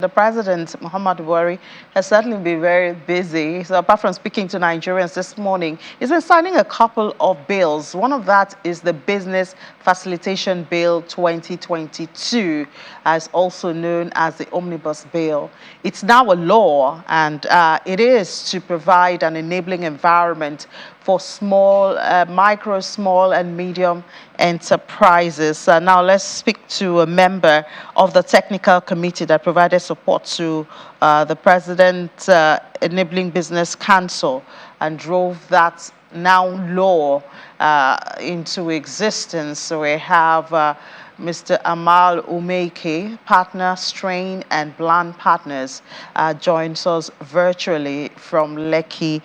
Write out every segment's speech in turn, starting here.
The President, Muhammad Buhari, has certainly been very busy. So apart from speaking to Nigerians this morning, he's been signing a couple of bills. One of that is the Business Facilitation Bill 2022, as also known as the Omnibus Bill. It's now a law, and it is to provide an enabling environment for micro, small, and medium enterprises. Now let's speak to a member of the technical committee that provided support to the President Enabling Business Council and drove that now law into existence. So we have Mr. Amal Umeke, partner Strain and Bland Partners, joins us virtually from Lekki.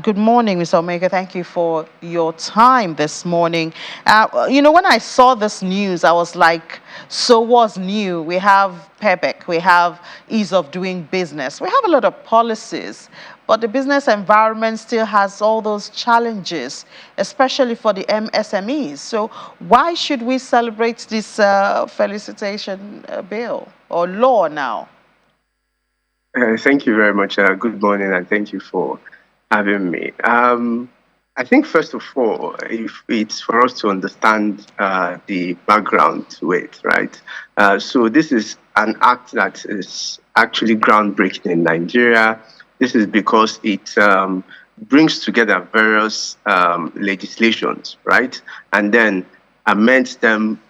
Good morning, Mr. Umeke. Thank you for your time this morning. When I saw this news, I was like, so what's new? We have PEBEC, we have ease of doing business, we have a lot of policies, but the business environment still has all those challenges, especially for the MSMEs. So why should we celebrate this felicitation bill or law now? Thank you very much. Good morning, and thank you for having me. I think, first of all, if it's for us to understand the background to it, right? So this is an act that is actually groundbreaking in Nigeria. This is because it brings together various legislations, right? And then amends them,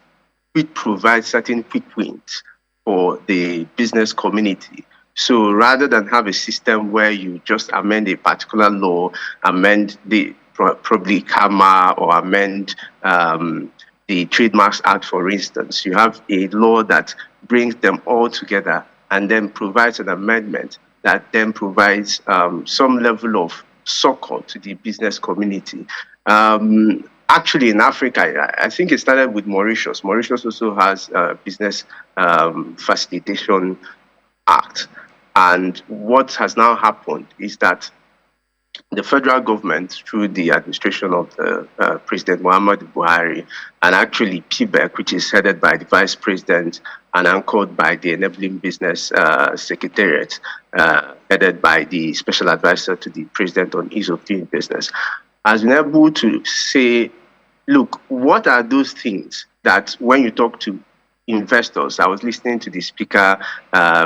which provide certain quick wins for the business community. So rather than have a system where you just amend a particular law, amend the probably CAMA or amend the Trademarks Act, for instance, you have a law that brings them all together and then provides an amendment that then provides some level of succor to the business community. Actually, in Africa, I think it started with Mauritius. Mauritius also has a Business Facilitation Act. And what has now happened is that the federal government, through the administration of the President Muhammad Buhari, and actually PBEC, which is headed by the Vice President and anchored by the Enabling Business Secretariat, headed by the Special Advisor to the President on Ease of Doing Business, has been able to say, look, what are those things that when you talk to investors, I was listening to the speaker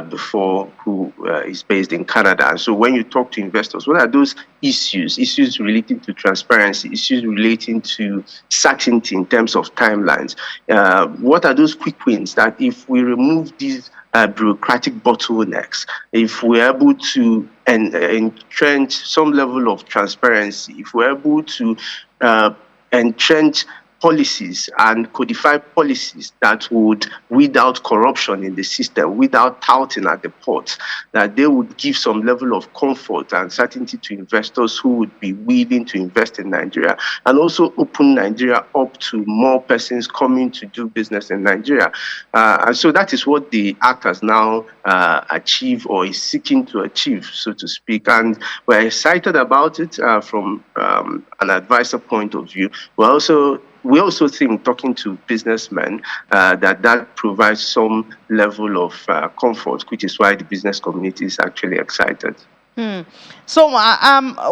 before, who is based in Canada. And so when you talk to investors, what are those issues relating to transparency, issues relating to certainty in terms of timelines? What are those quick wins that if we remove these bureaucratic bottlenecks, if we're able to entrench some level of transparency, if we're able to entrench policies and codify policies that would weed out corruption in the system, without touting at the ports, that they would give some level of comfort and certainty to investors who would be willing to invest in Nigeria, and also open Nigeria up to more persons coming to do business in Nigeria. And so that is what the Act has now achieved, or is seeking to achieve, so to speak. And we're excited about it from an advisor point of view. We also think, talking to businessmen, that provides some level of comfort, which is why the business community is actually excited. So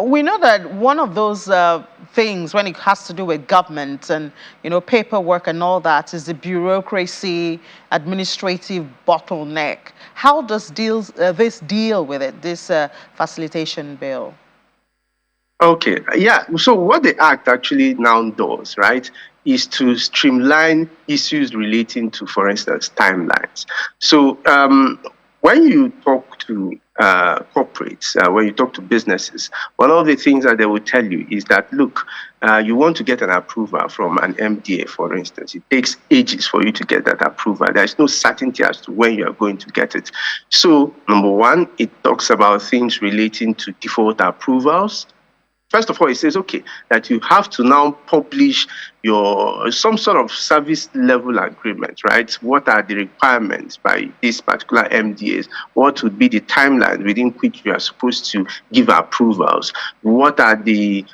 we know that one of those things, when it has to do with government and paperwork and all that, is the bureaucracy, administrative bottleneck. How does this deal with it, this facilitation bill? Okay, yeah. So what the Act actually now does, right, is to streamline issues relating to, for instance, timelines. So when you talk to corporates, when you talk to businesses, one of the things that they will tell you is that, look, you want to get an approval from an MDA, for instance. It takes ages for you to get that approval. There is no certainty as to when you are going to get it. So, number one, it talks about things relating to default approvals. First of all, it says, okay, that you have to now publish some sort of service level agreement, right? What are the requirements by these particular MDAs? What would be the timeline within which you are supposed to give approvals? What are the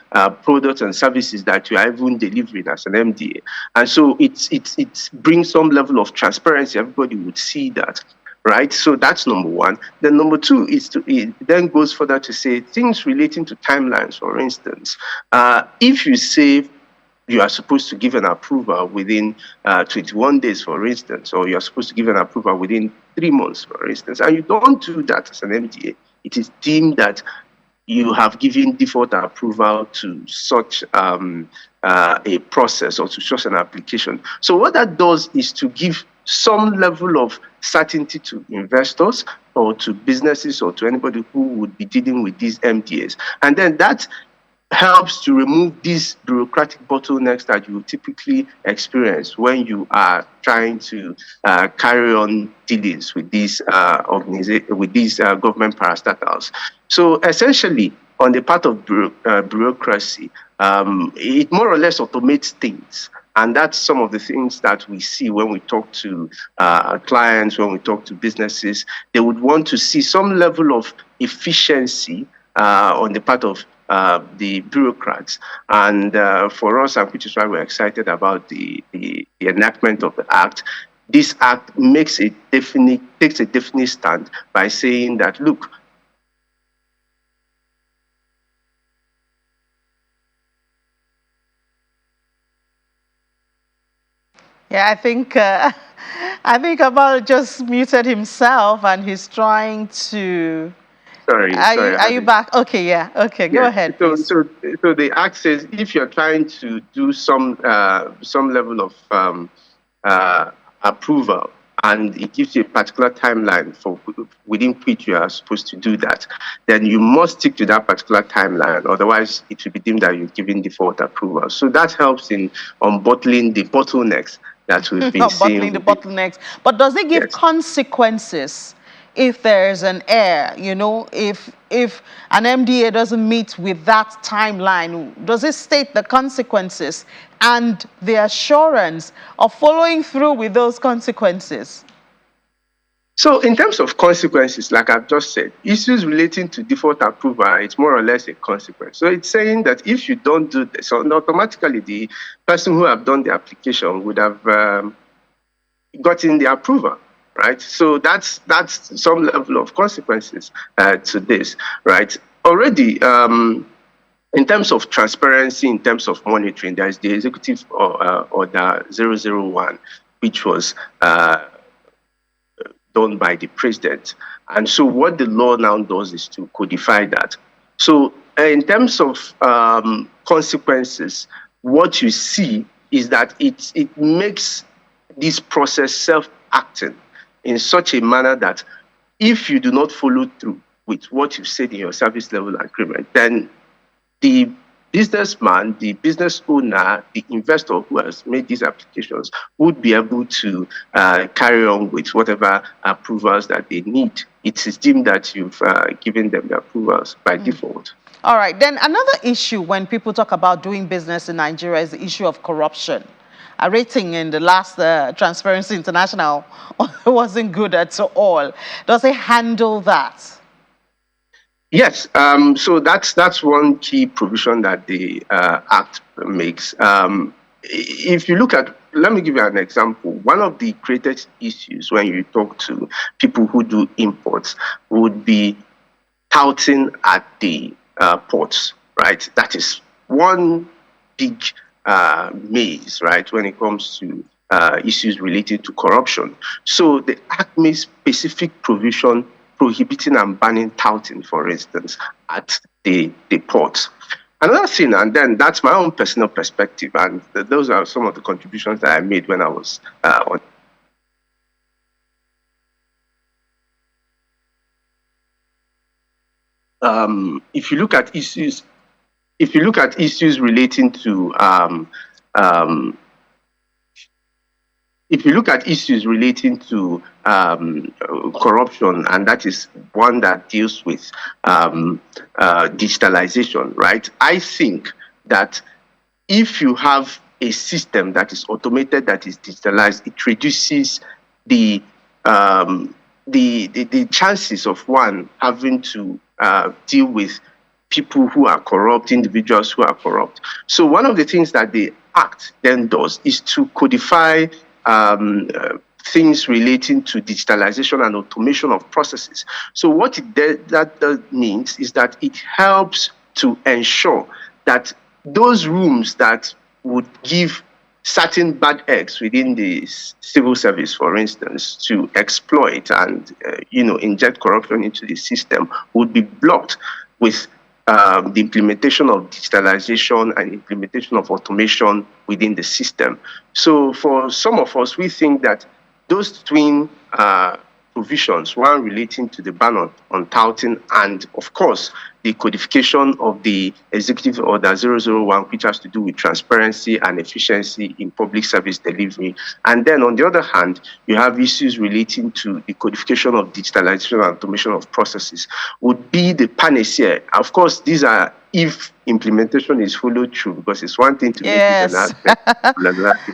products and services that you are even delivering as an MDA? And so it brings some level of transparency. Everybody would see that. right? So that's number one. Then number two is it then goes further to say things relating to timelines, for instance. If you say you are supposed to give an approval within 21 days, for instance, or you are supposed to give an approval within 3 months, for instance, and you don't do that as an MDA, it is deemed that you have given default approval to such a process or to such an application. So what that does is to give some level of certainty to investors or to businesses or to anybody who would be dealing with these MDAs. And then that helps to remove these bureaucratic bottlenecks that you typically experience when you are trying to carry on dealings with these government parastatals. So essentially, on the part of bureaucracy, it more or less automates things. And that's some of the things that we see when we talk to clients, when we talk to businesses. They would want to see some level of efficiency on the part of the bureaucrats. And for us, and which is why we're excited about the enactment of the Act, this Act takes a definite stand by saying that, look, Yeah, I think Amal just muted himself and he's trying to. sorry. Are you back? Okay, yeah. Okay, go ahead, please. So the Act says if you're trying to do some level of approval, and it gives you a particular timeline for within which you are supposed to do that, then you must stick to that particular timeline. Otherwise, it will be deemed that you're giving default approval. So that helps in unbottling the bottlenecks that we've been seeing. Unbottling the bottlenecks. But does it give consequences if there's an error? You know, if an MDA doesn't meet with that timeline, does it state the consequences and the assurance of following through with those consequences? So in terms of consequences, like I've just said, issues relating to default approval, it's more or less a consequence. So it's saying that if you don't do this, so automatically the person who have done the application would have gotten the approval, right? So that's some level of consequences to this, right? Already, in terms of transparency, in terms of monitoring, there's the Executive Order 001, which was done by the president. And so what the law now does is to codify that. So in terms of consequences, what you see is that it makes this process self-acting in such a manner that if you do not follow through with what you said in your service level agreement, then the businessman, the business owner, the investor who has made these applications would be able to carry on with whatever approvals that they need. It is deemed that you've given them the approvals by default. All right. Then another issue when people talk about doing business in Nigeria is the issue of corruption. A rating in the last Transparency International wasn't good at all. Does it handle that? Yes, so that's one key provision that the Act makes. If you look at, let me give you an example. One of the greatest issues when you talk to people who do imports would be touting at the ports, right? That is one big maze, right, when it comes to issues related to corruption. So the Act makes specific provision prohibiting and banning touting, for instance, at the ports. Another thing, and then that's my own personal perspective, and those are some of the contributions that I made when I was on. If you look at issues relating to if you look at issues relating to corruption, and that is one that deals with digitalization, right? I think that if you have a system that is automated, that is digitalized, it reduces the chances of one having to deal with people who are corrupt, individuals who are corrupt. So one of the things that the Act then does is to codify things relating to digitalization and automation of processes. So what that means is that it helps to ensure that those rooms that would give certain bad eggs within the civil service, for instance, to exploit and inject corruption into the system would be blocked with the implementation of digitalization and implementation of automation within the system. So for some of us, we think that those twin provisions, one relating to the ban on touting, and of course, the codification of the Executive Order 001, which has to do with transparency and efficiency in public service delivery. And then on the other hand, you have issues relating to the codification of digitalization and automation of processes, would be the panacea. Of course, these are if implementation is followed through, because it's one thing to make it an aspect.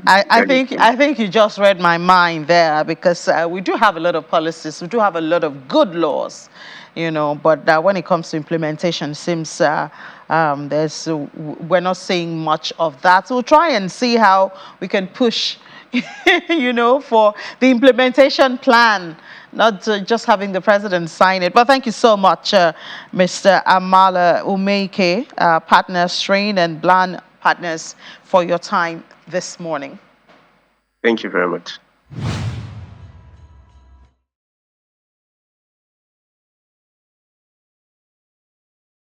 I think you just read my mind there, because we do have a lot of policies, we do have a lot of good laws, but when it comes to implementation, it seems we're not seeing much of that. So we'll try and see how we can push, for the implementation plan, not just having the president sign it. But thank you so much, Mr. Amala Umeke, Partners Strain and Bland Partners, for your time this morning. Thank you very much.